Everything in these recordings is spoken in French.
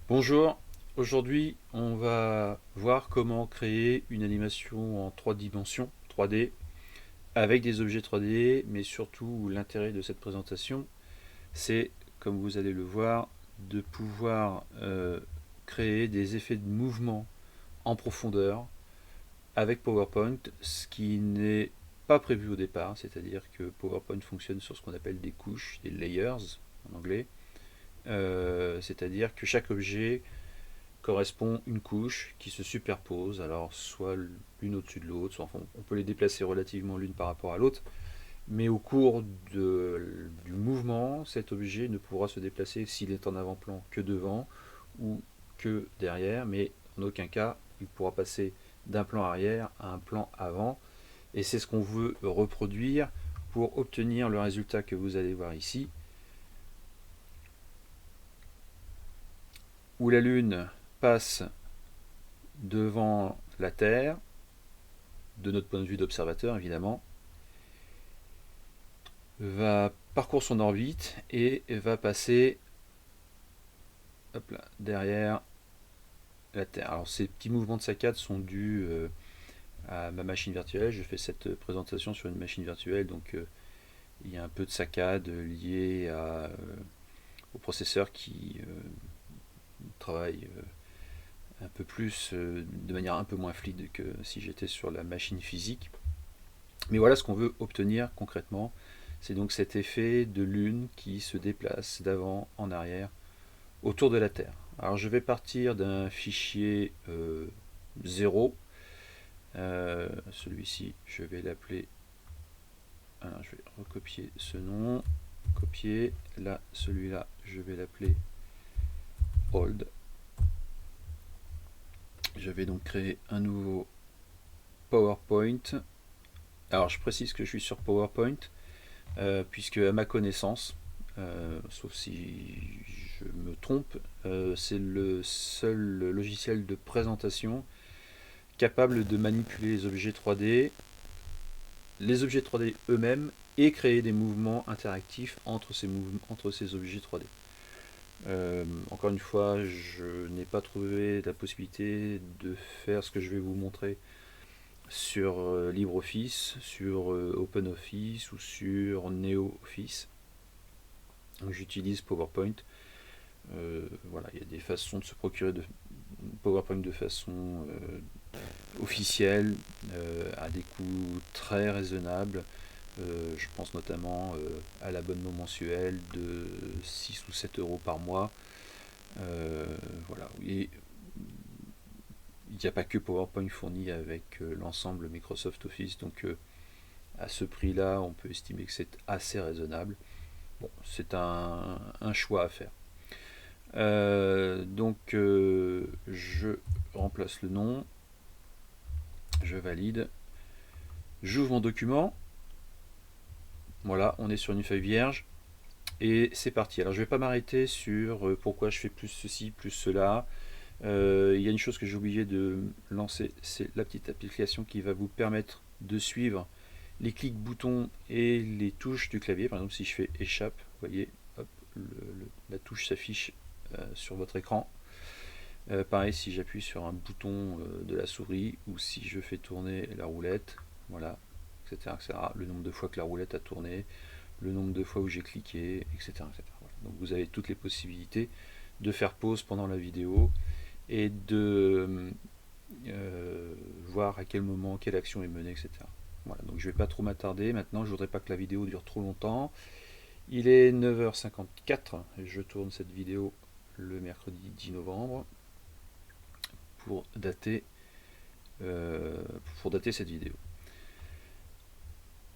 Bonjour, aujourd'hui on va voir comment créer une animation en 3 dimensions, 3D, avec des objets 3D, mais surtout l'intérêt de cette présentation, c'est, comme vous allez le voir, de pouvoir créer des effets de mouvement en profondeur avec PowerPoint, ce qui n'est pas prévu au départ, c'est-à-dire que PowerPoint fonctionne sur ce qu'on appelle des couches, des layers en anglais, c'est-à-dire que chaque objet correspond une couche qui se superpose, alors soit l'une au-dessus de l'autre, soit enfin, on peut les déplacer relativement l'une par rapport à l'autre, mais au cours du mouvement, cet objet ne pourra se déplacer s'il est en avant-plan que devant ou que derrière, mais en aucun cas il pourra passer d'un plan arrière à un plan avant, et c'est ce qu'on veut reproduire pour obtenir le résultat que vous allez voir ici, où la Lune passe devant la Terre, de notre point de vue d'observateur évidemment, va parcourir son orbite et va passer hop là, derrière la Terre. Alors ces petits mouvements de saccade sont dus à ma machine virtuelle. Je fais cette présentation sur une machine virtuelle, donc il y a un peu de saccade liée au processeur qui travaille un peu plus, de manière un peu moins fluide que si j'étais sur la machine physique. Mais voilà ce qu'on veut obtenir concrètement. C'est donc cet effet de lune qui se déplace d'avant en arrière autour de la Terre. Alors je vais partir d'un fichier 0. Celui-ci, je vais l'appeler. Alors je vais recopier ce nom. Copier. Là, celui-là, je vais l'appeler old. Je vais donc créer un nouveau PowerPoint. Alors je précise que je suis sur PowerPoint, puisque à ma connaissance, sauf si je me trompe, c'est le seul logiciel de présentation capable de manipuler les objets 3D, les objets 3D eux-mêmes, et créer des mouvements interactifs entre ces objets 3D. Encore une fois, je n'ai pas trouvé la possibilité de faire ce que je vais vous montrer sur LibreOffice, sur OpenOffice ou sur NeoOffice. Donc j'utilise PowerPoint. Voilà, il y a des façons de se procurer de PowerPoint de façon officielle, à des coûts très raisonnables. Je pense notamment à l'abonnement mensuel de 6 ou 7 euros par mois. Voilà. Et il n'y a pas que PowerPoint fourni avec l'ensemble Microsoft Office, donc à ce prix-là, on peut estimer que c'est assez raisonnable. Bon, c'est un choix à faire. Donc je remplace le nom, je valide, j'ouvre mon document, voilà, on est sur une feuille vierge, et c'est parti. Alors je ne vais pas m'arrêter sur pourquoi je fais plus ceci, plus cela. Il y a une chose que j'ai oublié de lancer, c'est la petite application qui va vous permettre de suivre les clics boutons et les touches du clavier. Par exemple, si je fais échappe, vous voyez, hop, la touche s'affiche sur votre écran. Pareil si j'appuie sur un bouton de la souris ou si je fais tourner la roulette, voilà, etc., etc. Le nombre de fois que la roulette a tourné, le nombre de fois où j'ai cliqué, etc., etc. Voilà. Donc vous avez toutes les possibilités de faire pause pendant la vidéo et de voir à quel moment quelle action est menée, etc. Voilà, donc je ne vais pas trop m'attarder. Maintenant, je ne voudrais pas que la vidéo dure trop longtemps. Il est 9h54 et je tourne cette vidéo le mercredi 10 novembre pour dater, cette vidéo.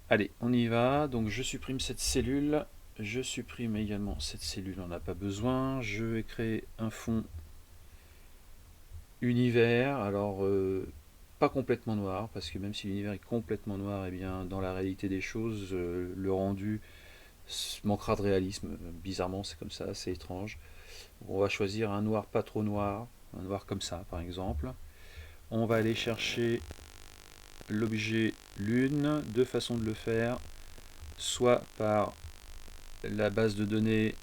Allez, on y va. Donc je supprime cette cellule. Je supprime également cette cellule, on n'a pas besoin. Je vais créer un fond univers. Alors pas complètement noir, parce que même si l'univers est complètement noir, et bien dans la réalité des choses, le rendu manquera de réalisme. Bizarrement, c'est comme ça, c'est étrange. On va choisir un noir pas trop noir, un noir comme ça par exemple. On va aller chercher l'objet lune, deux façons de le faire, soit par la base de données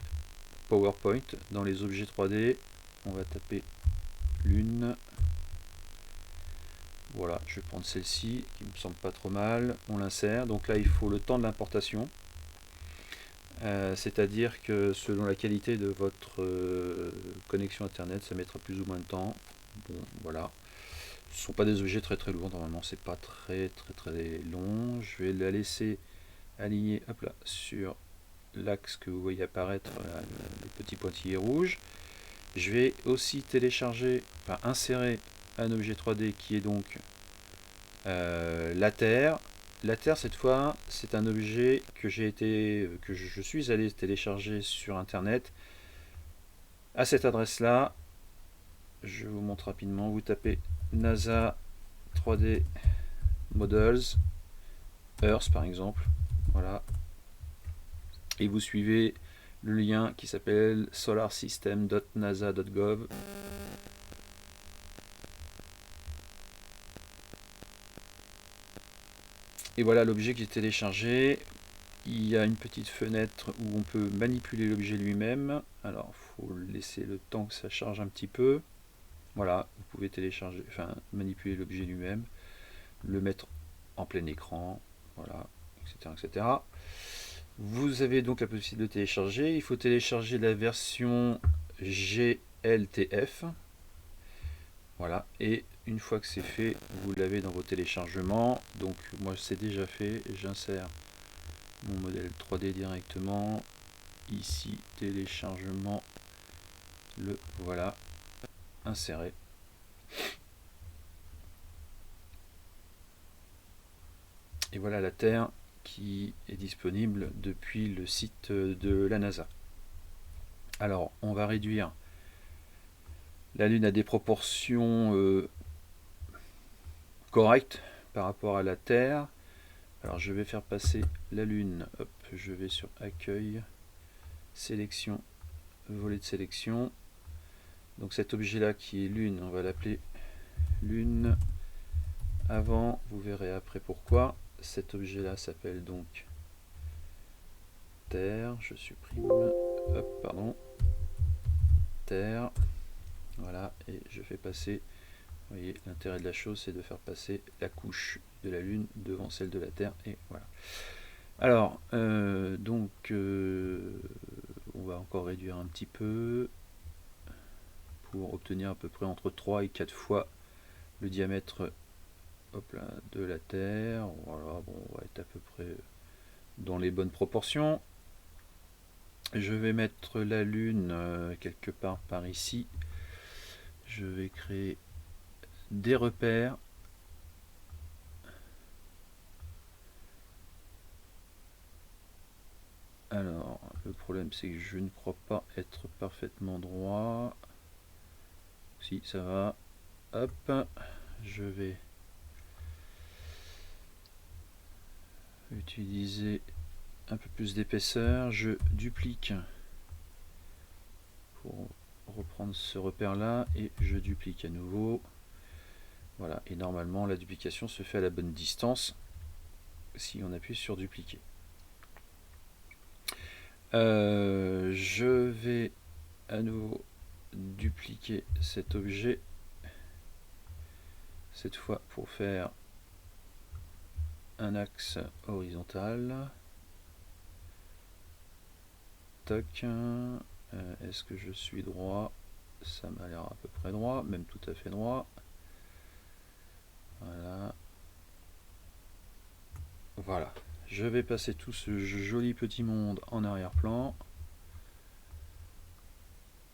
PowerPoint dans les objets 3D, on va taper lune. Voilà, je vais prendre celle-ci qui me semble pas trop mal. On l'insère. Donc là, il faut le temps de l'importation. C'est-à-dire que selon la qualité de votre connexion internet, ça mettra plus ou moins de temps. Bon, voilà. Ce ne sont pas des objets très très lourds, normalement c'est pas très long. Je vais la laisser aligner, hop là, sur l'axe que vous voyez apparaître, les petits pointillés rouges. Je vais aussi télécharger, enfin insérer un objet 3D qui est donc la Terre. La Terre, cette fois, c'est un objet que je suis allé télécharger sur internet à cette adresse là. Je vous montre rapidement. Vous tapez NASA 3D Models Earth par exemple, voilà, et vous suivez le lien qui s'appelle solarsystem.nasa.gov. Et voilà l'objet qui est téléchargé. Il y a une petite fenêtre où on peut manipuler l'objet lui-même. Alors il faut laisser le temps que ça charge un petit peu. Voilà, vous pouvez télécharger, enfin manipuler l'objet lui-même, le mettre en plein écran, voilà, etc., etc. Vous avez donc la possibilité de télécharger. Il faut télécharger la version GLTF. Voilà, et une fois que c'est fait, vous l'avez dans vos téléchargements. Donc moi c'est déjà fait, j'insère mon modèle 3D directement. Ici, téléchargement, le voilà, inséré. Et voilà la Terre qui est disponible depuis le site de la NASA. Alors, on va réduire la Lune à des proportions correctes par rapport à la Terre. Alors, je vais faire passer la Lune. Hop, je vais sur Accueil, Sélection, Volet de sélection. Donc cet objet-là qui est Lune, on va l'appeler Lune. Avant, vous verrez après pourquoi. Cet objet-là s'appelle donc Terre. Je supprime. Hop, pardon. Terre. Voilà, et je fais passer. Vous voyez, l'intérêt de la chose, c'est de faire passer la couche de la Lune devant celle de la Terre. Et voilà. Alors, on va encore réduire un petit peu pour obtenir à peu près entre 3 et 4 fois le diamètre, hop là, de la Terre. Voilà, bon, on va être à peu près dans les bonnes proportions. Je vais mettre la Lune quelque part par ici. Je vais créer des repères. Alors, le problème c'est que je ne crois pas être parfaitement droit. Si, ça va. Hop, je vais utiliser un peu plus d'épaisseur. Je duplique pour reprendre ce repère là et je duplique à nouveau. Voilà, et normalement la duplication se fait à la bonne distance si on appuie sur dupliquer. Je vais à nouveau dupliquer cet objet, cette fois pour faire un axe horizontal. Toc. Est-ce que je suis droit? Ça m'a l'air à peu près droit, même tout à fait droit. Voilà. Voilà. Je vais passer tout ce joli petit monde en arrière-plan.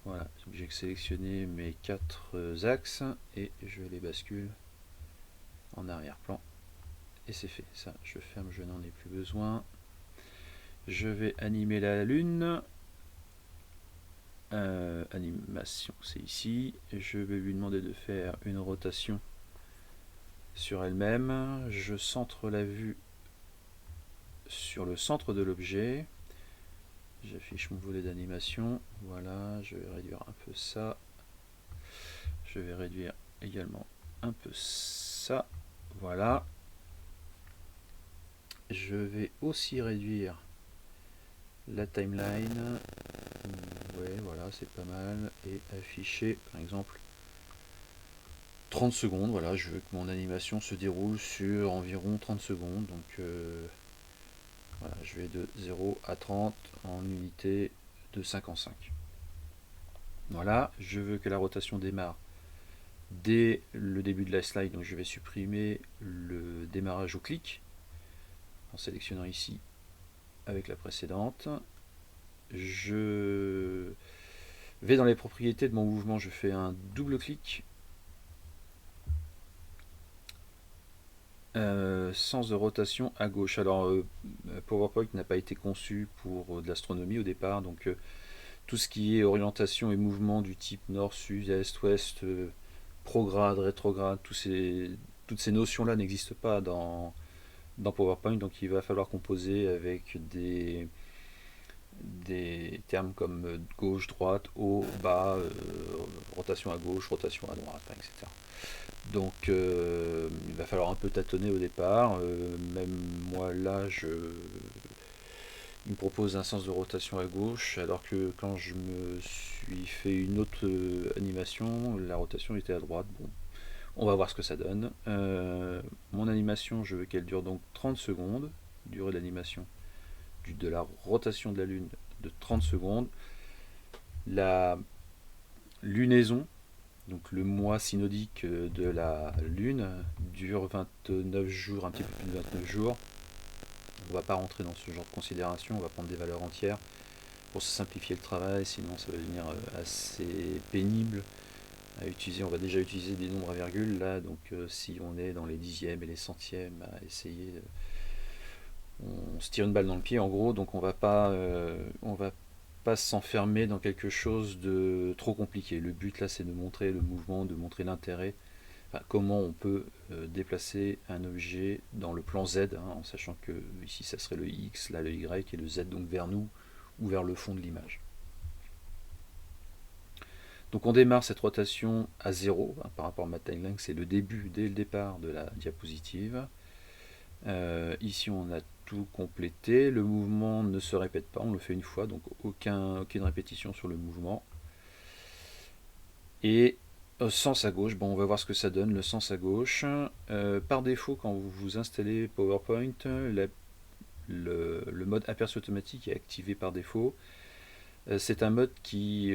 Voilà, j'ai sélectionné mes 4 axes et je les bascule en arrière-plan. Et c'est fait. Ça, je ferme, je n'en ai plus besoin. Je vais animer la Lune. Animation, c'est ici. Je vais lui demander de faire une rotation sur elle-même. Je centre la vue sur le centre de l'objet. J'affiche mon volet d'animation. Voilà, je vais réduire un peu ça. Je vais réduire également un peu ça. Voilà. Je vais aussi réduire la timeline. Ouais, voilà, c'est pas mal. Et afficher, par exemple, 30 secondes. Voilà, je veux que mon animation se déroule sur environ 30 secondes. Donc, voilà, je vais de 0 à 30 en unité de 5 en 5. Voilà, je veux que la rotation démarre dès le début de la slide. Donc, je vais supprimer le démarrage au clic en sélectionnant ici avec la précédente. Je vais dans les propriétés de mon mouvement, je fais un double clic. Sens de rotation à gauche. Alors, PowerPoint n'a pas été conçu pour de l'astronomie au départ, donc tout ce qui est orientation et mouvement du type nord, sud, est, ouest, prograde, rétrograde, toutes ces notions-là n'existent pas dans PowerPoint, donc il va falloir composer avec des termes comme gauche, droite, haut, bas, rotation à gauche, rotation à droite, etc. Donc il va falloir un peu tâtonner au départ. Même moi là, il me propose un sens de rotation à gauche, alors que quand je me suis fait une autre animation, la rotation était à droite. Bon, on va voir ce que ça donne. Mon animation, je veux qu'elle dure donc 30 secondes. Durée d'animation de la rotation de la Lune de 30 secondes. La lunaison, donc le mois synodique de la Lune, dure 29 jours, un petit peu plus de 29 jours. On ne va pas rentrer dans ce genre de considération, on va prendre des valeurs entières pour se simplifier le travail, sinon ça va devenir assez pénible à utiliser. On va déjà utiliser des nombres à virgule là, donc si on est dans les dixièmes et les centièmes à essayer, on se tire une balle dans le pied en gros, donc on va pas s'enfermer dans quelque chose de trop compliqué. Le but là c'est de montrer le mouvement, de montrer l'intérêt, enfin, comment on peut déplacer un objet dans le plan Z, hein, en sachant que ici ça serait le X, là le Y et le Z donc vers nous ou vers le fond de l'image. Donc on démarre cette rotation à 0 hein, par rapport à ma timeline, c'est le début dès le départ de la diapositive. Ici on a tout complété, le mouvement ne se répète pas, on le fait une fois, donc aucune répétition sur le mouvement. Et sens à gauche, bon, on va voir ce que ça donne, le sens à gauche. Par défaut, quand vous installez PowerPoint, le mode aperçu automatique est activé par défaut. C'est un mode qui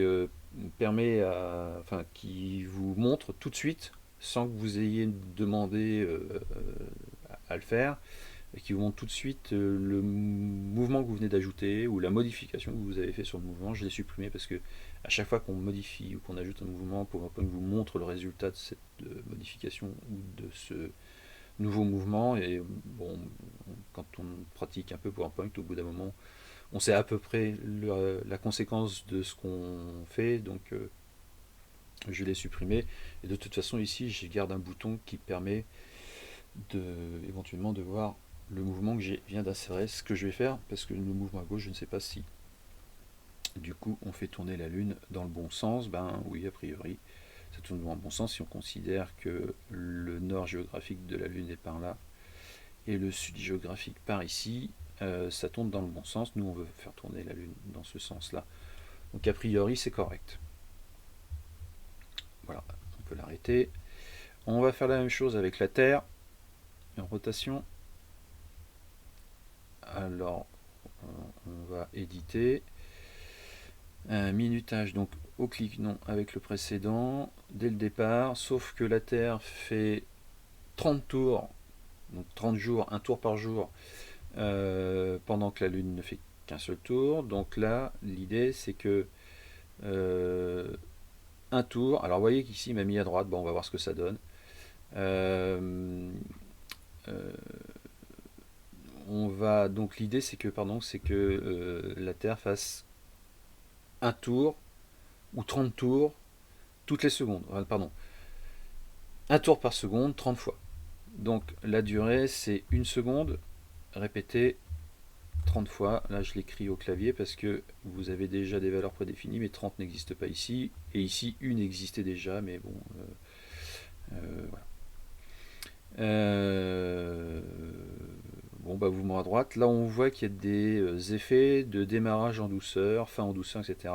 qui vous montre tout de suite, sans que vous ayez demandé à le faire, qui vous montre tout de suite le mouvement que vous venez d'ajouter ou la modification que vous avez fait sur le mouvement. Je l'ai supprimé parce que à chaque fois qu'on modifie ou qu'on ajoute un mouvement, PowerPoint vous montre le résultat de cette modification ou de ce nouveau mouvement. Et bon, quand on pratique un peu PowerPoint, au bout d'un moment, on sait à peu près la conséquence de ce qu'on fait, donc je l'ai supprimé. Et de toute façon, ici, je garde un bouton qui permet éventuellement de voir le mouvement que je viens d'insérer, ce que je vais faire, parce que le mouvement à gauche, je ne sais pas si du coup on fait tourner la Lune dans le bon sens. Ben oui, a priori, ça tourne dans le bon sens si on considère que le nord géographique de la Lune est par là et le sud géographique par ici. Ça tourne dans le bon sens. Nous, on veut faire tourner la Lune dans ce sens-là. Donc a priori, c'est correct. Voilà, on peut l'arrêter. On va faire la même chose avec la Terre en rotation. Alors, on va éditer. Un minutage, donc au clic non avec le précédent, dès le départ, sauf que la Terre fait 30 tours, donc 30 jours, un tour par jour, pendant que la Lune ne fait qu'un seul tour. Donc là, l'idée c'est que un tour, alors vous voyez qu'ici il m'a mis à droite, bon on va voir ce que ça donne. On va donc l'idée c'est que la Terre fasse un tour ou 30 tours toutes les secondes. Pardon, un tour par seconde 30 fois. Donc la durée c'est une seconde répétée 30 fois. Là je l'écris au clavier parce que vous avez déjà des valeurs prédéfinies, mais 30 n'existe pas ici. Et ici une existait déjà, mais bon. Voilà. bon, bah, mouvement à droite. Là, on voit qu'il y a des effets de démarrage en douceur, fin en douceur, etc.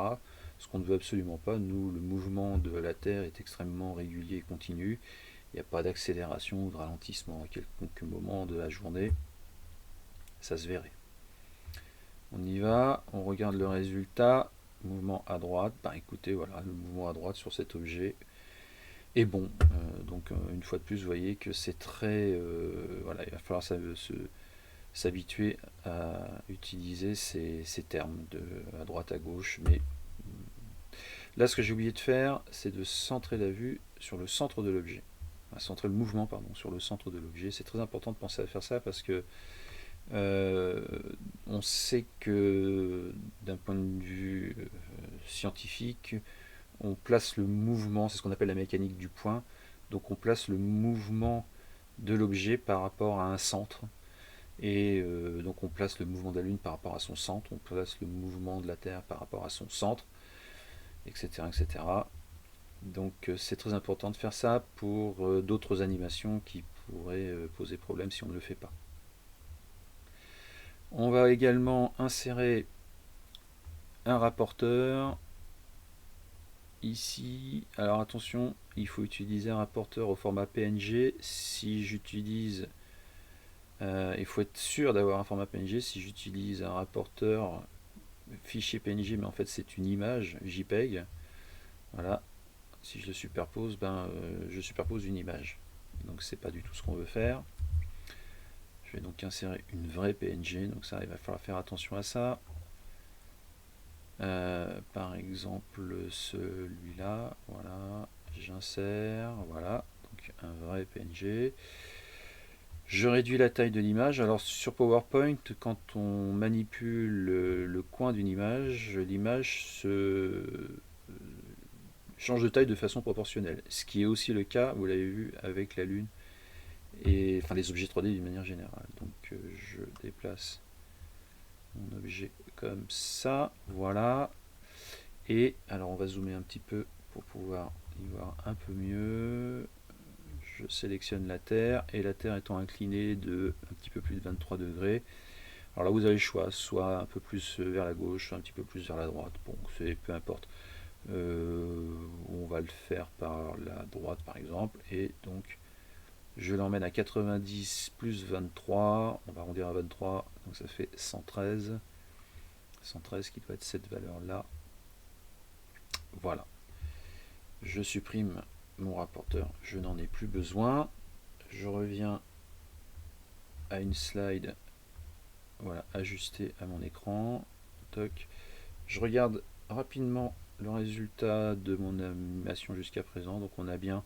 Ce qu'on ne veut absolument pas. Nous, le mouvement de la Terre est extrêmement régulier et continu. Il n'y a pas d'accélération ou de ralentissement à quelconque moment de la journée. Ça se verrait. On y va, on regarde le résultat. Mouvement à droite. Bah écoutez, voilà, le mouvement à droite sur cet objet est bon. Donc, une fois de plus, vous voyez que c'est très. Voilà, il va falloir s'habituer à utiliser ces termes de à droite à gauche. Mais là, ce que j'ai oublié de faire, c'est de centrer la vue sur le centre de l'objet. Centrer le mouvement, pardon, sur le centre de l'objet. C'est très important de penser à faire ça parce que euh, on sait que d'un point de vue scientifique, on place le mouvement, c'est ce qu'on appelle la mécanique du point. Donc on place le mouvement de l'objet par rapport à un centre. Et donc on place le mouvement de la Lune par rapport à son centre, on place le mouvement de la Terre par rapport à son centre, etc. etc. Donc c'est très important de faire ça pour d'autres animations qui pourraient poser problème si on ne le fait pas. On va également insérer un rapporteur ici. Alors attention, il faut utiliser un rapporteur au format PNG. Si j'utilise, il faut être sûr d'avoir un format PNG. Si j'utilise un rapporteur fichier PNG, mais en fait c'est une image JPEG, voilà. Si je le superpose, je superpose une image. Donc c'est pas du tout ce qu'on veut faire. Je vais donc insérer une vraie PNG, donc ça il va falloir faire attention à ça. Par exemple celui-là, voilà, j'insère, voilà, donc un vrai PNG. Je réduis la taille de l'image. Alors sur PowerPoint, quand on manipule le coin d'une image, l'image se change de taille de façon proportionnelle. Ce qui est aussi le cas, vous l'avez vu, avec la Lune et enfin les objets 3D d'une manière générale. Donc je déplace mon objet comme ça, voilà. Et alors on va zoomer un petit peu pour pouvoir y voir un peu mieux. Je sélectionne la Terre et la Terre étant inclinée de un petit peu plus de 23 degrés. Alors là vous avez le choix, soit un peu plus vers la gauche, soit un petit peu plus vers la droite. Bon, c'est peu importe. On va le faire par la droite par exemple, et donc je l'emmène à 90 plus 23, on va arrondir à 23, donc ça fait 113. 113 qui doit être cette valeur là. Voilà. Je supprime mon rapporteur, je n'en ai plus besoin. Je reviens à une slide, voilà, ajustée à mon écran. Toc. Je regarde rapidement le résultat de mon animation jusqu'à présent. Donc on a bien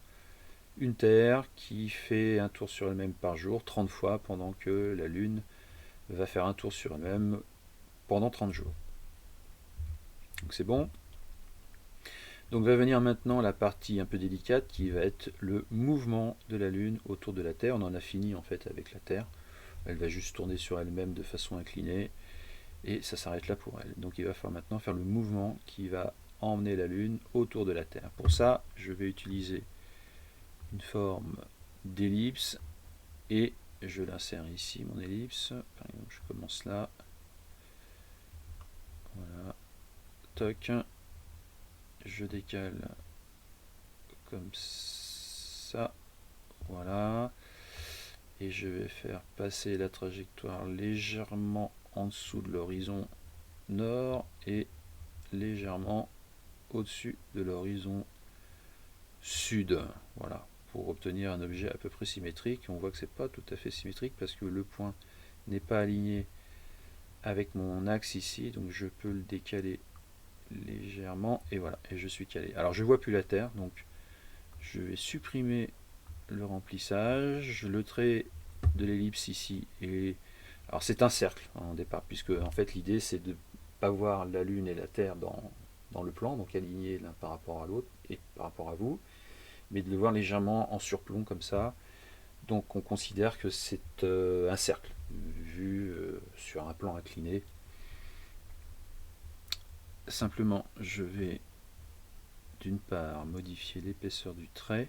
une Terre qui fait un tour sur elle-même par jour 30 fois, pendant que la Lune va faire un tour sur elle-même pendant 30 jours. Donc c'est bon. Donc va venir maintenant la partie un peu délicate qui va être le mouvement de la Lune autour de la Terre. On en a fini en fait avec la Terre. Elle va juste tourner sur elle-même de façon inclinée et ça s'arrête là pour elle. Donc il va falloir maintenant faire le mouvement qui va emmener la Lune autour de la Terre. Pour ça, je vais utiliser une forme d'ellipse et je l'insère ici, mon ellipse. Par exemple, je commence là. Voilà. Toc. Je décale comme ça. Voilà. Et je vais faire passer la trajectoire légèrement en dessous de l'horizon nord et légèrement au-dessus de l'horizon sud. Voilà. Pour obtenir un objet à peu près symétrique. On voit que c'est pas tout à fait symétrique parce que le point n'est pas aligné avec mon axe ici. Donc je peux le décaler légèrement et voilà. Et je suis calé. Alors je vois plus la Terre. Donc je vais supprimer le remplissage, le trait de l'ellipse ici, et alors c'est un cercle hein, en départ, puisque en fait l'idée c'est de ne pas voir la Lune et la Terre dans le plan, donc alignés l'un par rapport à l'autre et par rapport à vous, mais de le voir légèrement en surplomb comme ça. Donc on considère que c'est un cercle vu sur un plan incliné. Simplement je vais d'une part modifier l'épaisseur du trait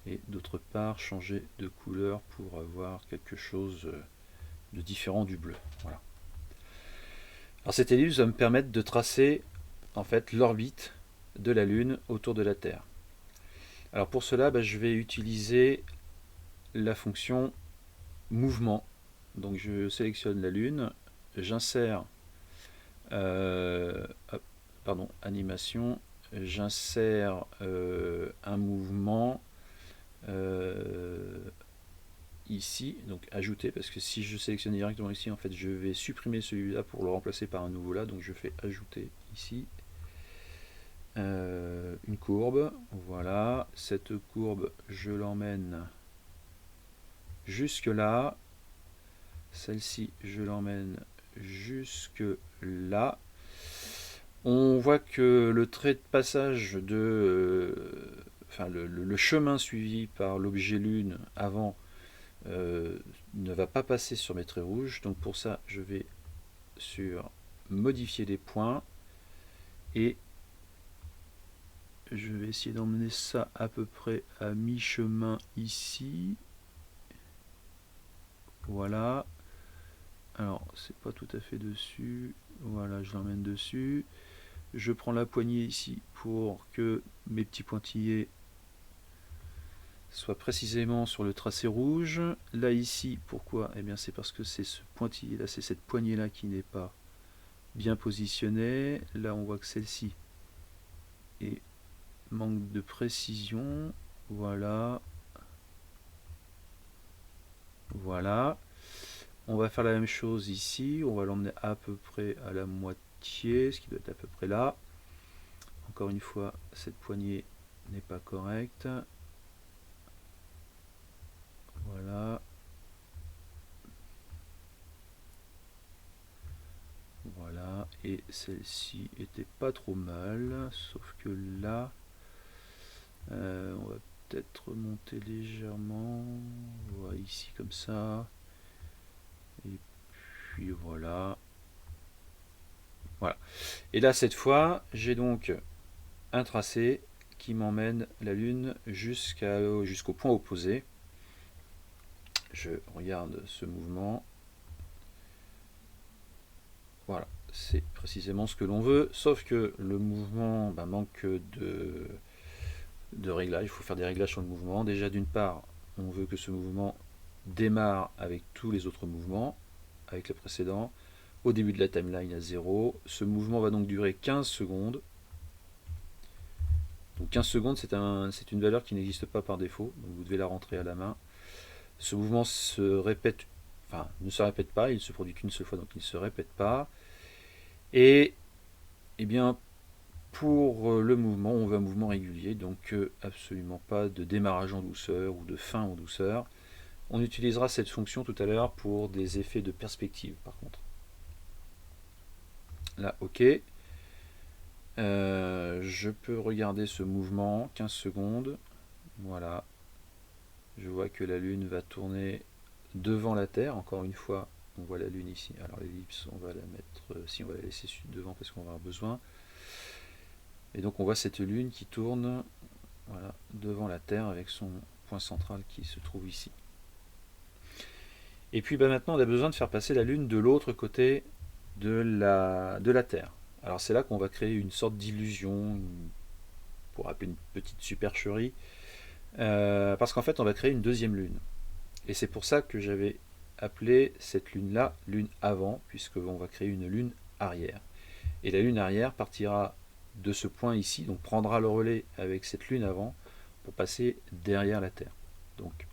et d'autre part changer de couleur pour avoir quelque chose différent du bleu. Voilà. Alors cette ellipse va me permettre de tracer en fait l'orbite de la Lune autour de la Terre. Alors pour cela, je vais utiliser la fonction mouvement. Donc je sélectionne la Lune, j'insère animation, j'insère un mouvement ici, donc ajouter, parce que si je sélectionne directement ici, en fait je vais supprimer celui-là pour le remplacer par un nouveau là, donc je fais ajouter ici une courbe. Voilà, cette courbe je l'emmène jusque là, celle-ci je l'emmène jusque là. On voit que le trait de passage de le chemin suivi par l'objet Lune avant ne va pas passer sur mes traits rouges. Donc pour ça, je vais sur modifier les points et je vais essayer d'emmener ça à peu près à mi-chemin ici. Voilà. Alors, c'est pas tout à fait dessus. Voilà, je l'emmène dessus. Je prends la poignée ici pour que mes petits pointillés soient précisément sur le tracé rouge. Là ici, pourquoi? Eh bien c'est parce que c'est ce pointillé là, c'est cette poignée là qui n'est pas bien positionnée. Là on voit que celle-ci manque de précision. Voilà. Voilà. On va faire la même chose ici. On va l'emmener à peu près à la moitié, ce qui doit être à peu près là. Encore une fois, cette poignée n'est pas correcte. Voilà. Voilà. Et celle-ci était pas trop mal. Sauf que là, on va peut-être monter légèrement. Voilà, ici comme ça. Et puis voilà. Voilà. Et là, cette fois, j'ai donc un tracé qui m'emmène la Lune jusqu'au point opposé. Je regarde ce mouvement. Voilà, c'est précisément ce que l'on veut, sauf que le mouvement manque de réglage. Il faut faire des réglages sur le mouvement. Déjà, d'une part, on veut que ce mouvement démarre avec tous les autres mouvements, avec le précédent, au début de la timeline à 0. Ce mouvement va donc durer 15 secondes. Donc 15 secondes, c'est une valeur qui n'existe pas par défaut, donc vous devez la rentrer à la main. Ce mouvement se répète, ne se répète pas, il se produit qu'une seule fois, donc il ne se répète pas. Et bien, pour le mouvement, on veut un mouvement régulier, donc absolument pas de démarrage en douceur ou de fin en douceur. On utilisera cette fonction tout à l'heure pour des effets de perspective, par contre. Là, ok. Je peux regarder ce mouvement, 15 secondes. Voilà. Je vois que la Lune va tourner devant la Terre. Encore une fois, on voit la Lune ici. Alors l'ellipse, on va la mettre, si on va la laisser devant parce qu'on va avoir besoin. Et donc on voit cette Lune qui tourne devant la Terre avec son point central qui se trouve ici. Et puis maintenant, on a besoin de faire passer la Lune de l'autre côté de la Terre. Alors c'est là qu'on va créer une sorte d'illusion, pour appeler une petite supercherie, parce qu'en fait on va créer une deuxième lune. Et c'est pour ça que j'avais appelé cette lune-là lune avant, puisqu'on va créer une lune arrière. Et la lune arrière partira de ce point ici, donc prendra le relais avec cette lune avant, pour passer derrière la Terre. Donc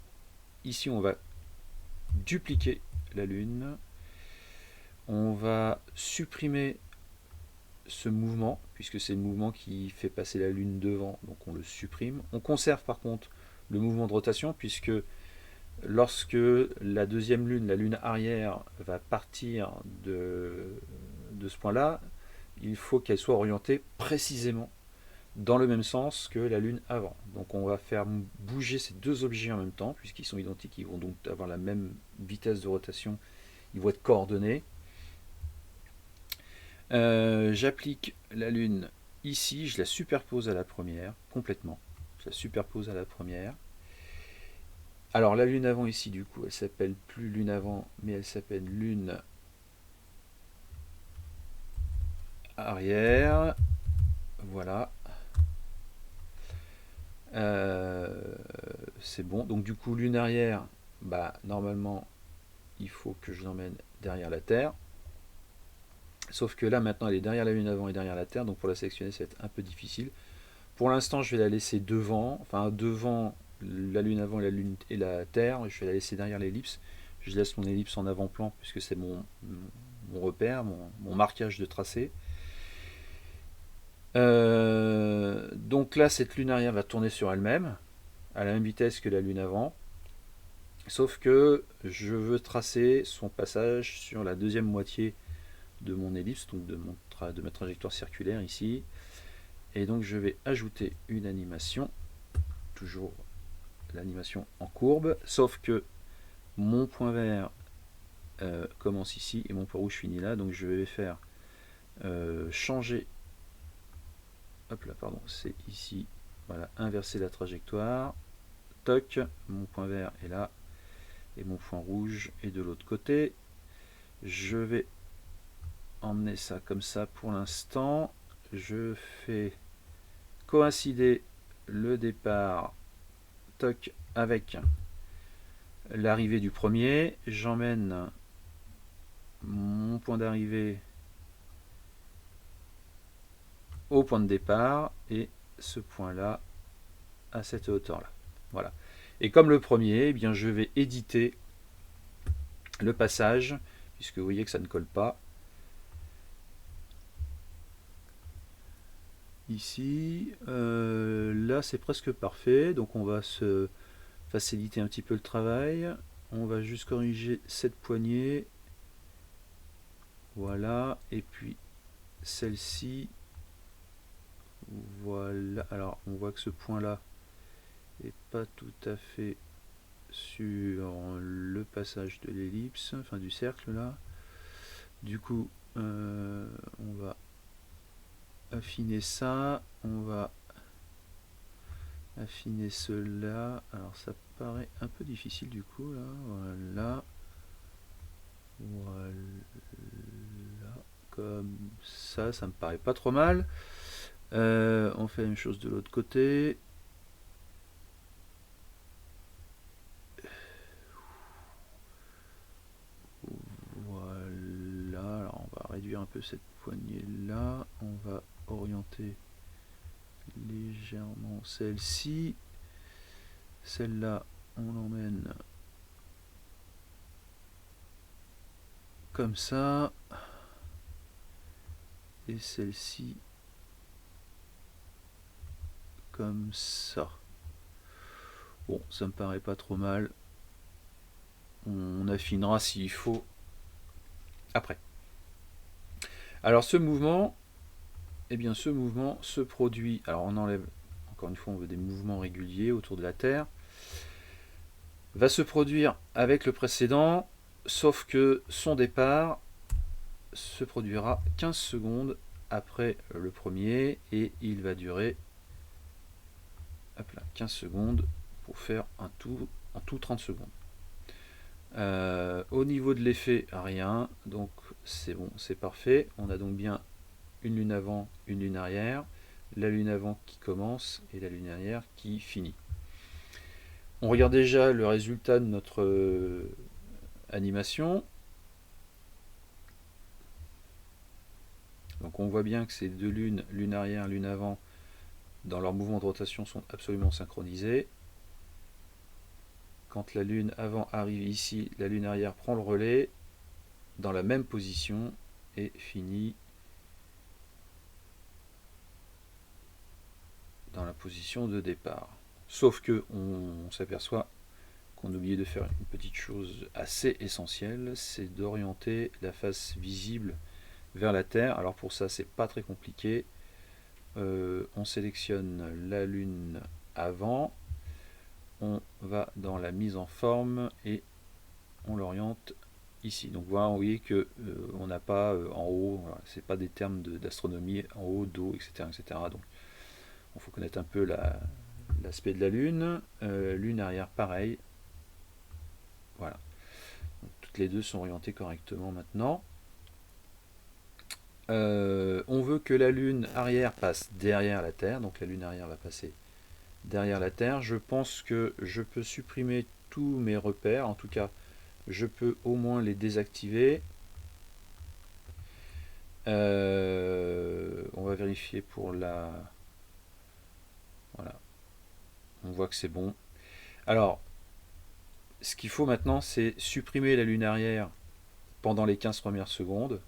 ici on va dupliquer la lune, on va supprimer ce mouvement, puisque c'est le mouvement qui fait passer la Lune devant, donc on le supprime. On conserve par contre le mouvement de rotation, puisque lorsque la deuxième Lune, la Lune arrière, va partir de ce point-là, il faut qu'elle soit orientée précisément dans le même sens que la Lune avant. Donc on va faire bouger ces deux objets en même temps, puisqu'ils sont identiques, ils vont donc avoir la même vitesse de rotation, ils vont être coordonnés. J'applique la Lune ici, je la superpose à la première, complètement. Je la superpose à la première. Alors la lune avant ici, du coup, elle s'appelle plus lune avant, mais elle s'appelle lune arrière. Voilà. C'est bon. Donc du coup, lune arrière, bah normalement, il faut que je l'emmène derrière la Terre. Sauf que là, maintenant, elle est derrière la lune avant et derrière la Terre, donc pour la sélectionner, ça va être un peu difficile. Pour l'instant, je vais la laisser devant, enfin devant la lune avant et la Terre. Je vais la laisser derrière l'ellipse. Je laisse mon ellipse en avant-plan puisque c'est mon repère, mon marquage de tracé. Donc là, cette lune arrière va tourner sur elle-même, à la même vitesse que la lune avant. Sauf que je veux tracer son passage sur la deuxième moitié de mon ellipse, donc de ma trajectoire circulaire ici. Et donc je vais ajouter une animation, toujours l'animation en courbe, sauf que mon point vert commence ici et mon point rouge finit là, donc je vais faire changer, hop là, pardon, c'est ici, voilà, inverser la trajectoire, toc, mon point vert est là, et mon point rouge est de l'autre côté. Je vais emmener ça comme ça pour l'instant. Je fais coïncider le départ, toc, avec l'arrivée du premier. J'emmène mon point d'arrivée au point de départ et ce point là à cette hauteur là. Voilà. Et comme le premier, eh bien je vais éditer le passage, puisque vous voyez que ça ne colle pas. Ici, là c'est presque parfait, donc on va se faciliter un petit peu le travail. On va juste corriger cette poignée. Voilà, et puis celle-ci. Voilà, alors on voit que ce point-là n'est pas tout à fait sur le passage de l'ellipse, enfin du cercle là. Du coup, on va affiner ça, on va affiner cela. Alors ça paraît un peu difficile du coup là, voilà. Voilà, comme ça me paraît pas trop mal. On fait la même chose de l'autre côté. Voilà, alors on va réduire un peu cette poignée là, on va orienter légèrement celle-ci, celle-là on l'emmène comme ça, et celle-ci comme ça. Bon, ça me paraît pas trop mal, on affinera s'il faut après. Alors ce mouvement, eh bien ce mouvement se produit, alors on enlève, encore une fois on veut des mouvements réguliers autour de la Terre, va se produire avec le précédent, sauf que son départ se produira 15 secondes après le premier et il va durer, hop là, 15 secondes pour faire en tout 30 secondes. Au niveau de l'effet, rien, donc c'est bon, c'est parfait. On a donc bien une lune avant, une lune arrière, la lune avant qui commence et la lune arrière qui finit. On regarde déjà le résultat de notre animation. Donc on voit bien que ces deux lunes, lune arrière, lune avant, dans leur mouvement de rotation sont absolument synchronisés. Quand la lune avant arrive ici, la lune arrière prend le relais dans la même position et finit dans la position de départ. Sauf que on s'aperçoit qu'on a oublié de faire une petite chose assez essentielle, c'est d'orienter la face visible vers la Terre. Alors pour ça, c'est pas très compliqué. On sélectionne la lune avant, on va dans la mise en forme et on l'oriente ici. Donc voilà, vous voyez que on n'a pas en haut, voilà, c'est pas des termes d'astronomie en haut, dos, etc., etc. Donc il faut connaître un peu l'aspect de la lune. Lune arrière, pareil. Voilà. Donc, toutes les deux sont orientées correctement maintenant. On veut que la lune arrière passe derrière la Terre, donc la lune arrière va passer derrière la Terre. Je pense que je peux supprimer tous mes repères, en tout cas je peux au moins les désactiver. On va vérifier pour la... Voilà, on voit que c'est bon. Alors, ce qu'il faut maintenant, c'est supprimer la lune arrière pendant les 15 premières secondes,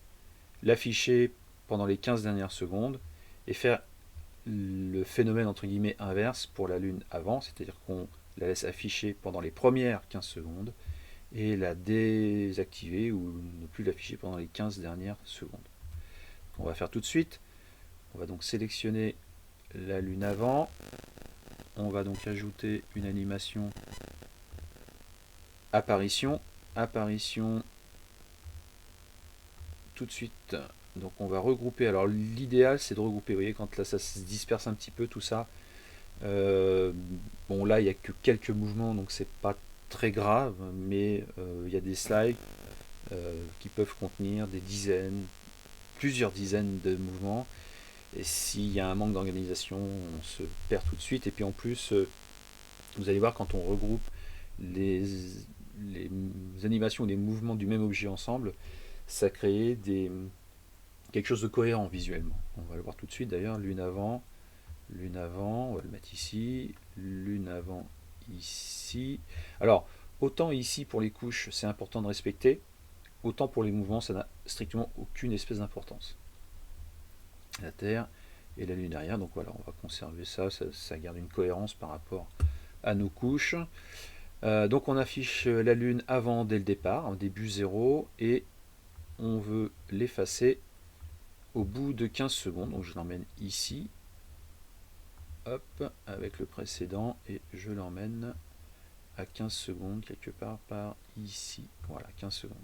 l'afficher pendant les 15 dernières secondes, et faire le phénomène entre guillemets inverse pour la lune avant, c'est-à-dire qu'on la laisse afficher pendant les premières 15 secondes, et la désactiver ou ne plus l'afficher pendant les 15 dernières secondes. On va faire tout de suite. On va donc sélectionner la lune avant. On va donc ajouter une animation apparition. Apparition tout de suite. Donc on va regrouper. Alors l'idéal c'est de regrouper. Vous voyez quand là ça se disperse un petit peu tout ça. Bon là il n'y a que quelques mouvements donc c'est pas très grave, mais il y a des slides qui peuvent contenir des dizaines, plusieurs dizaines de mouvements. Et s'il y a un manque d'organisation, on se perd tout de suite. Et puis en plus, vous allez voir quand on regroupe les animations ou les mouvements du même objet ensemble, ça crée quelque chose de cohérent visuellement. On va le voir tout de suite d'ailleurs. Lune avant, on va le mettre ici, lune avant ici. Alors, autant ici pour les couches, c'est important de respecter, autant pour les mouvements, ça n'a strictement aucune espèce d'importance. La Terre et la lune arrière, donc voilà, on va conserver ça garde une cohérence par rapport à nos couches. Donc on affiche la lune avant dès le départ, en début 0, et on veut l'effacer au bout de 15 secondes. Donc je l'emmène ici, hop, avec le précédent, et je l'emmène à 15 secondes quelque part par ici. Voilà, 15 secondes.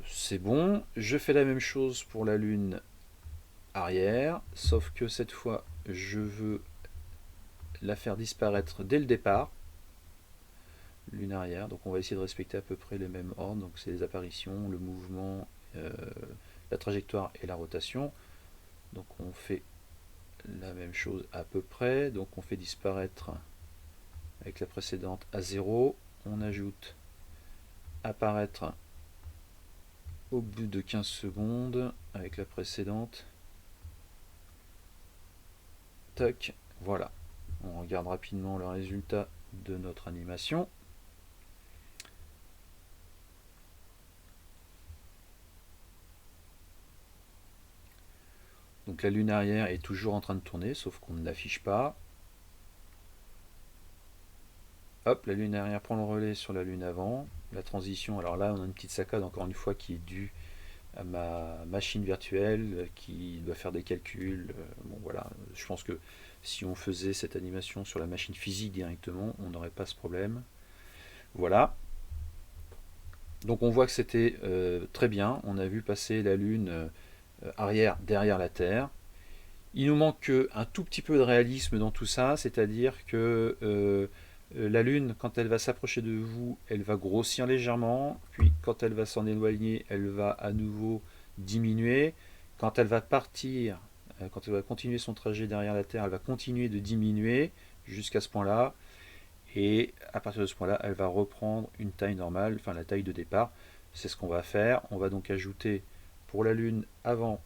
C'est bon. Je fais la même chose pour la lune arrière, sauf que cette fois je veux la faire disparaître dès le départ. Lune arrière, donc on va essayer de respecter à peu près le même ordre. Donc c'est les apparitions, le mouvement, la trajectoire et la rotation. Donc on fait la même chose à peu près. Donc on fait disparaître avec la précédente à 0. On ajoute apparaître au bout de 15 secondes avec la précédente. Tac, voilà. On regarde rapidement le résultat de notre animation. Donc la lune arrière est toujours en train de tourner, sauf qu'on ne l'affiche pas. Hop, la lune arrière prend le relais sur la lune avant. La transition, alors là on a une petite saccade encore une fois qui est due à ma machine virtuelle qui doit faire des calculs. Bon voilà, je pense que si on faisait cette animation sur la machine physique directement, on n'aurait pas ce problème. Voilà. Donc on voit que c'était très bien. On a vu passer la lune arrière derrière la Terre. Il nous manque un tout petit peu de réalisme dans tout ça, c'est-à-dire que la Lune, quand elle va s'approcher de vous, elle va grossir légèrement, puis quand elle va s'en éloigner, elle va à nouveau diminuer. Quand elle va partir, quand elle va continuer son trajet derrière la Terre, elle va continuer de diminuer jusqu'à ce point-là, et à partir de ce point-là, elle va reprendre une taille normale, enfin la taille de départ. C'est ce qu'on va faire. On va donc ajouter pour la Lune avant,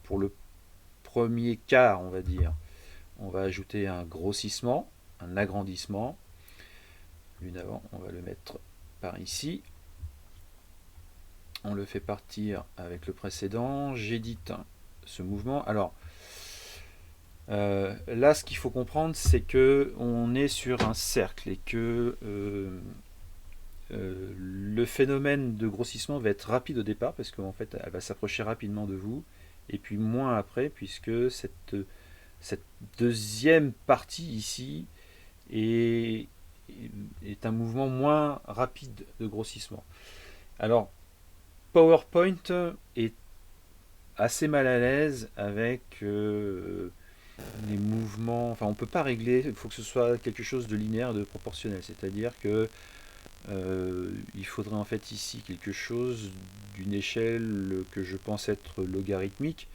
pour le premier quart, on va dire, on va ajouter un grossissement, un agrandissement. Lune avant, on va le mettre par ici. On le fait partir avec le précédent. J'édite ce mouvement. Alors, là, ce qu'il faut comprendre, c'est que on est sur un cercle et que le phénomène de grossissement va être rapide au départ parce qu'en fait, elle va s'approcher rapidement de vous, et puis moins après, puisque cette deuxième partie ici est un mouvement moins rapide de grossissement. Alors, PowerPoint est assez mal à l'aise avec les mouvements, enfin on peut pas régler, il faut que ce soit quelque chose de linéaire, de proportionnel, c'est-à-dire que il faudrait en fait ici quelque chose d'une échelle que je pense être logarithmique.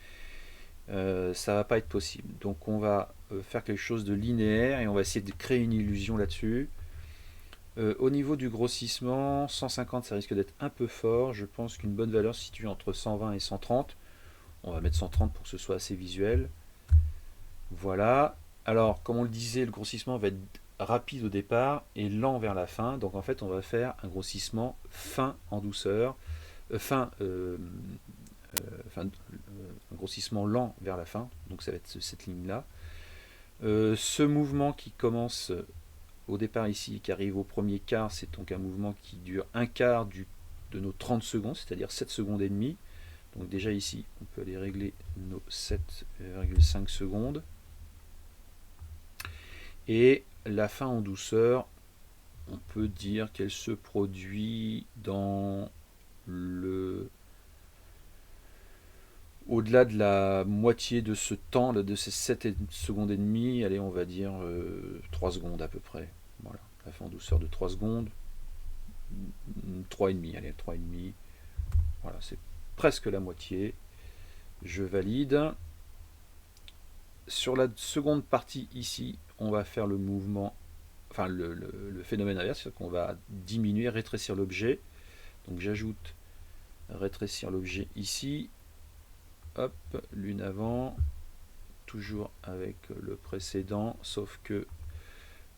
Ça va pas être possible, donc on va faire quelque chose de linéaire et on va essayer de créer une illusion là-dessus. Au niveau du grossissement, 150 ça risque d'être un peu fort, je pense qu'une bonne valeur se situe entre 120 et 130. On va mettre 130 pour que ce soit assez visuel. Voilà. Alors, comme on le disait, le grossissement va être rapide au départ et lent vers la fin. Donc en fait, on va faire un grossissement fin en douceur, un grossissement lent vers la fin. Donc ça va être cette ligne-là. Ce mouvement qui commence au départ ici, qui arrive au premier quart, c'est donc un mouvement qui dure un quart de nos 30 secondes, c'est-à-dire 7 secondes et demie. Donc déjà ici, on peut aller régler nos 7,5 secondes. Et la fin en douceur, on peut dire qu'elle se produit dans le... Au-delà de la moitié de ce temps, de ces 7 secondes et demie, allez, on va dire 3 secondes à peu près. Voilà, la fin en douceur de 3 secondes. 3 et demi, allez, 3 et demi. Voilà, c'est presque la moitié. Je valide. Sur la seconde partie ici, on va faire le mouvement, enfin le phénomène inverse, c'est-à-dire qu'on va diminuer, rétrécir l'objet. Donc j'ajoute rétrécir l'objet ici. Hop, l'une avant, toujours avec le précédent, sauf que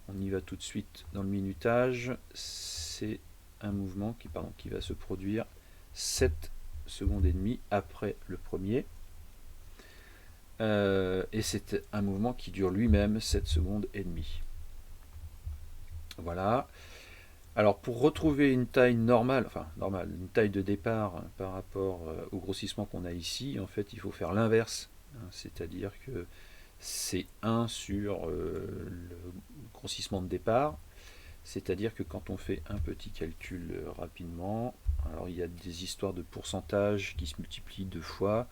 on y va tout de suite dans le minutage. C'est un mouvement qui va se produire 7 secondes et demie après le premier. Et c'est un mouvement qui dure lui-même 7 secondes et demie. Voilà. Alors pour retrouver une taille normale, une taille de départ par rapport au grossissement qu'on a ici, en fait il faut faire l'inverse. C'est-à-dire que c'est 1 sur le grossissement de départ. C'est-à-dire que quand on fait un petit calcul rapidement, alors il y a des histoires de pourcentage qui se multiplient 2 fois,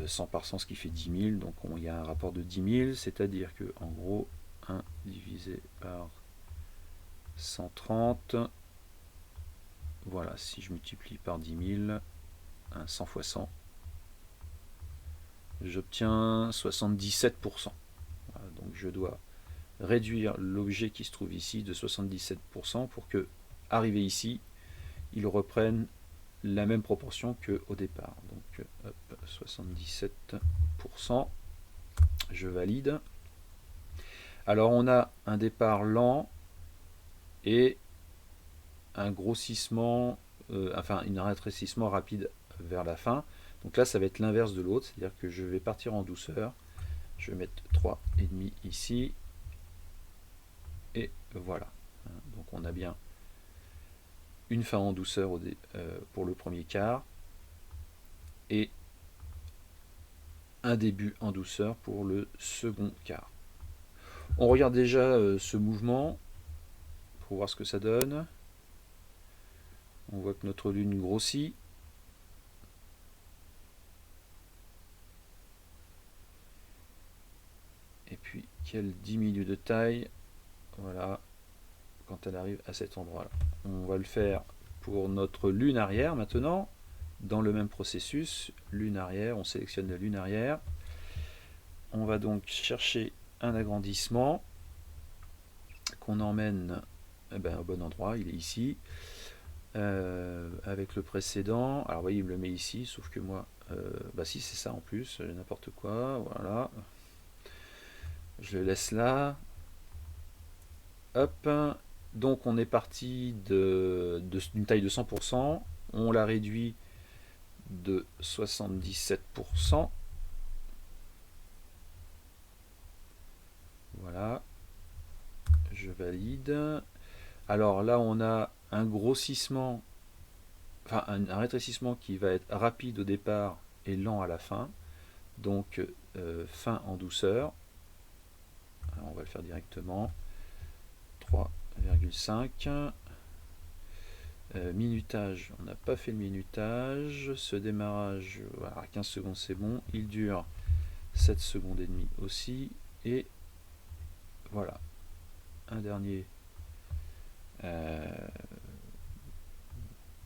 100 par 100 ce qui fait 10 000, donc il y a un rapport de 10 000, c'est-à-dire que en gros 1 divisé par 130, voilà, si je multiplie par 10 000, 100 fois 100, j'obtiens 77%. Voilà, donc je dois réduire l'objet qui se trouve ici de 77% pour que, arrivé ici, il reprenne la même proportion qu'au départ. Donc hop, 77%, je valide. Alors on a un départ lent et un grossissement, un rétrécissement rapide vers la fin. Donc là ça va être l'inverse de l'autre, c'est-à-dire que je vais partir en douceur. Je vais mettre 3,5 ici. Et voilà. Donc on a bien une fin en douceur pour le premier quart et un début en douceur pour le second quart. On regarde déjà ce mouvement pour voir ce que ça donne. On voit que notre lune grossit. Et puis qu'elle diminue de taille. Voilà, quand elle arrive à cet endroit-là. On va le faire pour notre lune arrière maintenant. Dans le même processus, lune arrière, on sélectionne la lune arrière. On va donc chercher un agrandissement qu'on emmène au bon endroit, il est ici. Avec le précédent, alors vous voyez il me le met ici, sauf que moi, si c'est ça en plus, n'importe quoi, voilà. Je le laisse là. Hop, donc on est parti d'une taille de 100%, on l'a réduit de 77%. Voilà, je valide. Alors là on a un grossissement, un rétrécissement qui va être rapide au départ et lent à la fin. Donc fin en douceur. Alors, on va le faire directement. 3,5. Minutage, on n'a pas fait le minutage. Ce démarrage, voilà, 15 secondes c'est bon. Il dure 7 secondes et demie aussi, et voilà, un dernier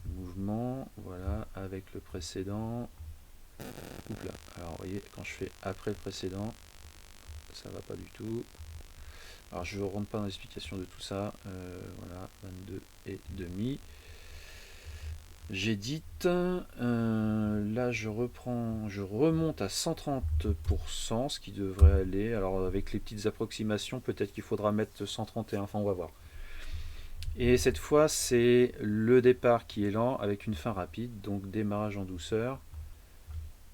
mouvement, voilà, avec le précédent. Oups là. Alors vous voyez, quand je fais après le précédent, ça va pas du tout. Alors je ne rentre pas dans l'explication de tout ça. Voilà, 22 et demi. J'édite. Là je remonte à 130%, ce qui devrait aller. Alors avec les petites approximations, peut-être qu'il faudra mettre 131, enfin on va voir. Et cette fois c'est le départ qui est lent avec une fin rapide, donc démarrage en douceur.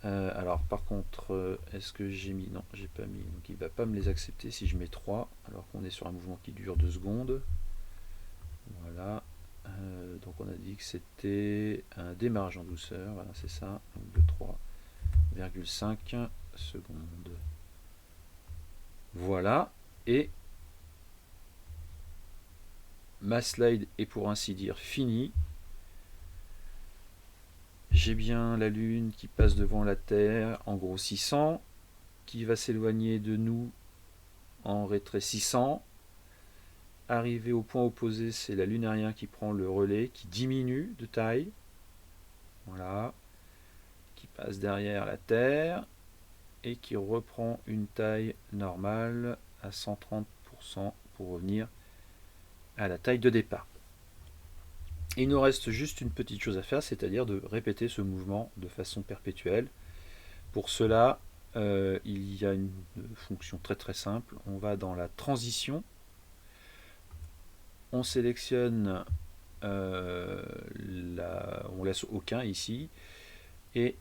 Alors par contre, est-ce que j'ai mis? Non, j'ai pas mis. Donc il va pas me les accepter si je mets 3, alors qu'on est sur un mouvement qui dure 2 secondes. Voilà. Donc on a dit que c'était un démarrage en douceur. Voilà, c'est ça. Donc de 3,5 secondes. Voilà. Et ma slide est pour ainsi dire finie. J'ai bien la Lune qui passe devant la Terre en grossissant, qui va s'éloigner de nous en rétrécissant. Arrivé au point opposé, c'est la lunarien qui prend le relais, qui diminue de taille. Voilà. Qui passe derrière la Terre et qui reprend une taille normale à 130% pour revenir à la taille de départ. Il nous reste juste une petite chose à faire, c'est-à-dire de répéter ce mouvement de façon perpétuelle. Pour cela, il y a une fonction très très simple. On va dans la transition. On sélectionne, on laisse aucun ici. Et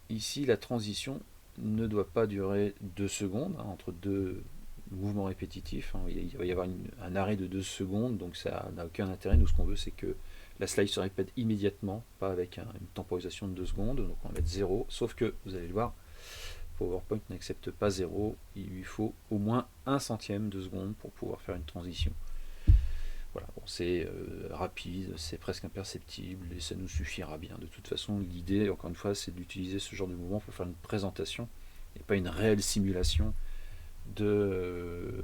ici, la transition ne doit pas durer 2 secondes entre deux mouvements répétitifs. Il va y avoir un arrêt de 2 secondes, donc ça n'a aucun intérêt. Nous, ce qu'on veut, c'est que la slide se répète immédiatement, pas avec une temporisation de 2 secondes. Donc on va mettre 0, sauf que, vous allez le voir, PowerPoint n'accepte pas 0. Il lui faut au moins 1 centième de seconde pour pouvoir faire une transition. Voilà, bon, c'est rapide, c'est presque imperceptible et ça nous suffira bien. De toute façon, l'idée, encore une fois, c'est d'utiliser ce genre de mouvement pour faire une présentation et pas une réelle simulation de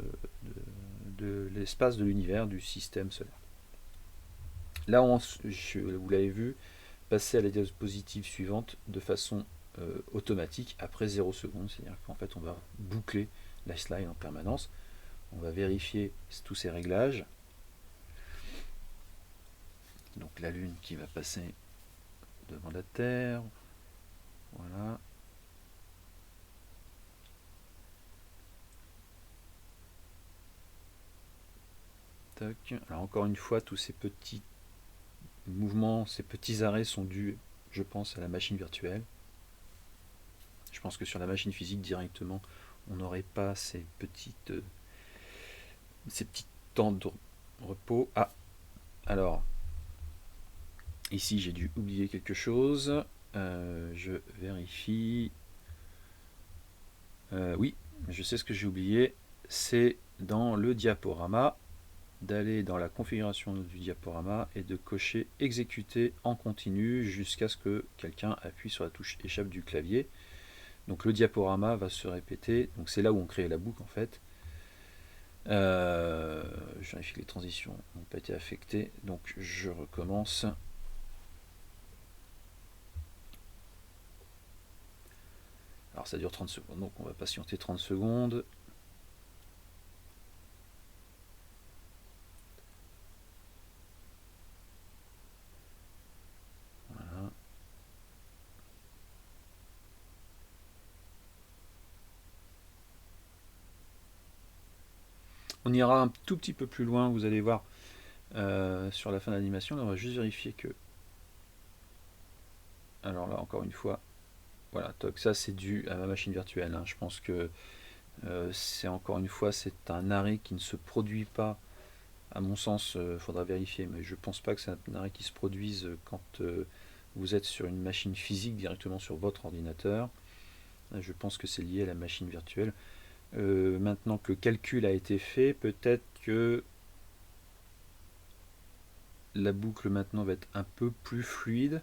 l'espace de l'univers, du système solaire. Là, vous l'avez vu, passer à la diapositive suivante de façon automatique après 0 secondes, c'est-à-dire qu'en fait, on va boucler la slide en permanence. On va vérifier tous ces réglages. Donc la Lune qui va passer devant la Terre. Voilà. Tac. Alors encore une fois, tous ces petits mouvements, ces petits arrêts sont dus, je pense, à la machine virtuelle. Je pense que sur la machine physique, directement, on n'aurait pas ces petits temps de repos. Ah, alors, ici j'ai dû oublier quelque chose. Je vérifie. Oui, je sais ce que j'ai oublié. C'est dans le diaporama, d'aller dans la configuration du diaporama et de cocher exécuter en continu jusqu'à ce que quelqu'un appuie sur la touche échappe du clavier. Donc le diaporama va se répéter. Donc c'est là où on crée la boucle en fait. Je vérifie que les transitions n'ont pas été affectées. Donc je recommence. Alors ça dure 30 secondes. Donc on va patienter 30 secondes. Voilà. On ira un tout petit peu plus loin, vous allez voir sur la fin de l'animation. Là, on va juste vérifier que. Alors là, encore une fois, voilà, toc, ça c'est dû à ma machine virtuelle. Hein. Je pense que c'est encore une fois, c'est un arrêt qui ne se produit pas. À mon sens, il faudra vérifier, mais je ne pense pas que c'est un arrêt qui se produise quand vous êtes sur une machine physique directement sur votre ordinateur. Je pense que c'est lié à la machine virtuelle. Maintenant que le calcul a été fait, peut-être que la boucle maintenant va être un peu plus fluide.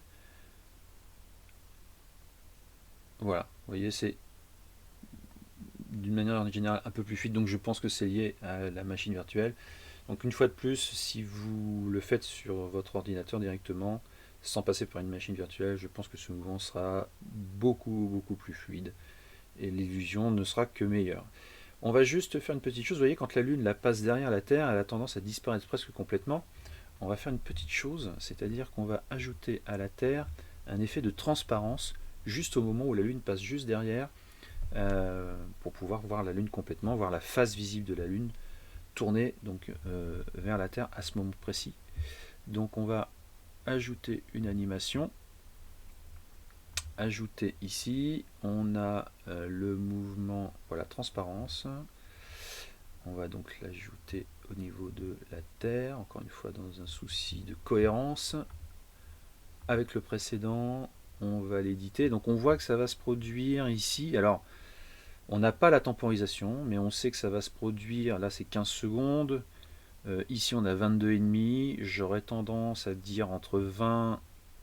Voilà, vous voyez, c'est d'une manière générale un peu plus fluide, donc je pense que c'est lié à la machine virtuelle. Donc une fois de plus, si vous le faites sur votre ordinateur directement, sans passer par une machine virtuelle, je pense que ce mouvement sera beaucoup plus fluide et l'illusion ne sera que meilleure. On va juste faire une petite chose, vous voyez, quand la Lune la passe derrière la Terre, elle a tendance à disparaître presque complètement. On va faire une petite chose, c'est-à-dire qu'on va ajouter à la Terre un effet de transparence juste au moment où la Lune passe juste derrière, pour pouvoir voir la Lune complètement, voir la face visible de la Lune tourner donc vers la Terre à ce moment précis. Donc on va ajouter une animation, ajouter ici, on a le mouvement, voilà, transparence. On va donc l'ajouter au niveau de la Terre, encore une fois dans un souci de cohérence avec le précédent. On va l'éditer, donc on voit que ça va se produire ici. Alors on n'a pas la temporisation, mais on sait que ça va se produire, là c'est 15 secondes, ici on a 22,5, j'aurais tendance à dire entre 20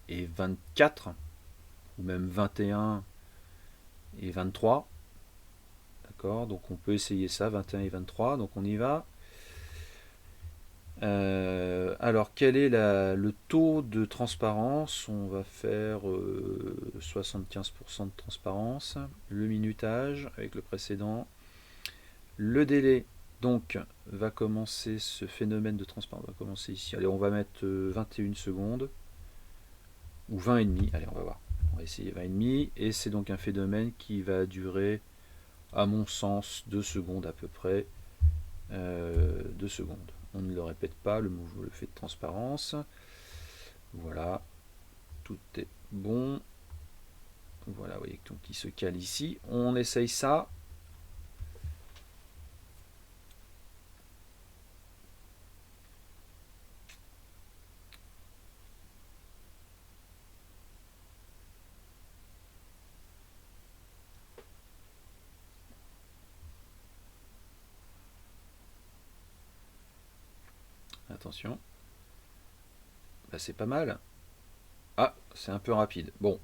et 24, ou même 21 et 23. D'accord, donc on peut essayer ça, 21 et 23, donc on y va. Alors quel est le taux de transparence? On va faire 75% de transparence. Le minutage avec le précédent. Le délai donc va commencer, ce phénomène de transparence va commencer ici. Allez, on va mettre 21 secondes ou 20 et demi. Allez, on va voir. On va essayer 20 et demi et c'est donc un phénomène qui va durer, à mon sens, 2 secondes à peu près. 2 secondes. On ne le répète pas, le fait de transparence. Voilà, tout est bon. Voilà, vous voyez donc il se cale ici. On essaye ça. Attention. Bah, c'est pas mal. Ah, c'est un peu rapide. Bon,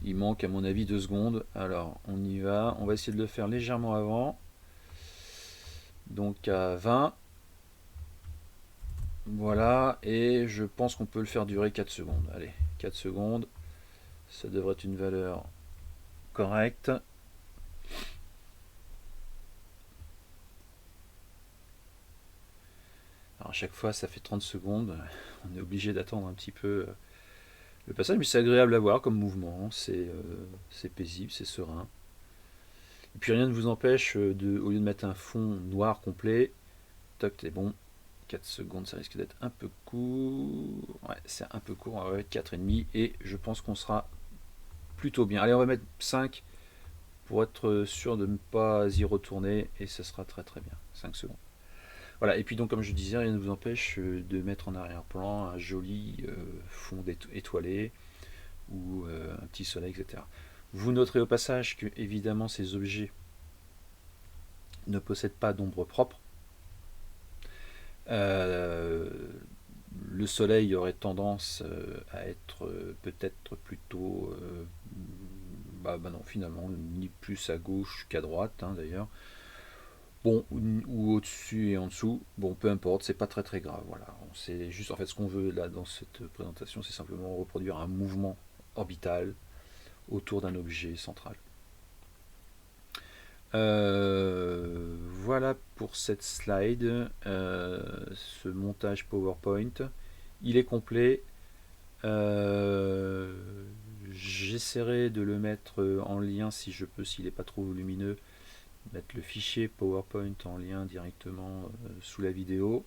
il manque à mon avis 2 secondes. Alors, on y va. On va essayer de le faire légèrement avant. Donc à 20. Voilà, et je pense qu'on peut le faire durer 4 secondes. Allez, 4 secondes. Ça devrait être une valeur correcte. Alors à chaque fois, ça fait 30 secondes. On est obligé d'attendre un petit peu le passage, mais c'est agréable à voir comme mouvement. C'est paisible, c'est serein. Et puis rien ne vous empêche, au lieu de mettre un fond noir complet, toc, c'est bon. 4 secondes, ça risque d'être un peu court. Ouais, c'est un peu court. On va mettre 4,5 et je pense qu'on sera plutôt bien. Allez, on va mettre 5 pour être sûr de ne pas y retourner et ce sera très bien. 5 secondes. Voilà, et puis donc comme je disais, rien ne vous empêche de mettre en arrière-plan un joli fond étoilé ou un petit soleil, etc. Vous noterez au passage que évidemment ces objets ne possèdent pas d'ombre propre. Le soleil aurait tendance à être peut-être plutôt non, finalement ni plus à gauche qu'à droite, hein, d'ailleurs. Bon, ou au-dessus et en dessous, bon, peu importe, c'est pas très grave. Voilà, c'est juste en fait ce qu'on veut là dans cette présentation, c'est simplement reproduire un mouvement orbital autour d'un objet central. Voilà pour cette slide, ce montage PowerPoint. Il est complet. J'essaierai de le mettre en lien si je peux, s'il n'est pas trop volumineux, mettre le fichier PowerPoint en lien directement sous la vidéo.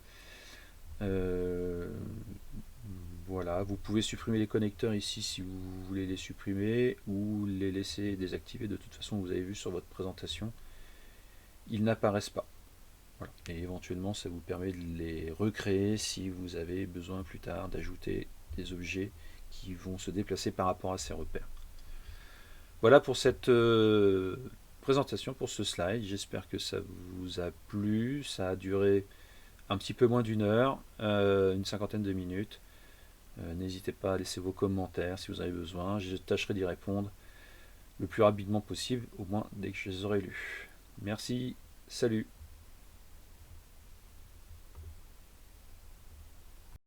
Voilà, vous pouvez supprimer les connecteurs ici si vous voulez les supprimer ou les laisser désactivés. De toute façon, vous avez vu sur votre présentation, ils n'apparaissent pas. Voilà. Et éventuellement, ça vous permet de les recréer si vous avez besoin plus tard d'ajouter des objets qui vont se déplacer par rapport à ces repères. Voilà pour cette présentation, pour ce slide. J'espère que ça vous a plu. Ça a duré un petit peu moins d'une heure, une cinquantaine de minutes. N'hésitez pas à laisser vos commentaires si vous avez besoin. Je tâcherai d'y répondre le plus rapidement possible, au moins dès que je les aurai lus. Merci, salut.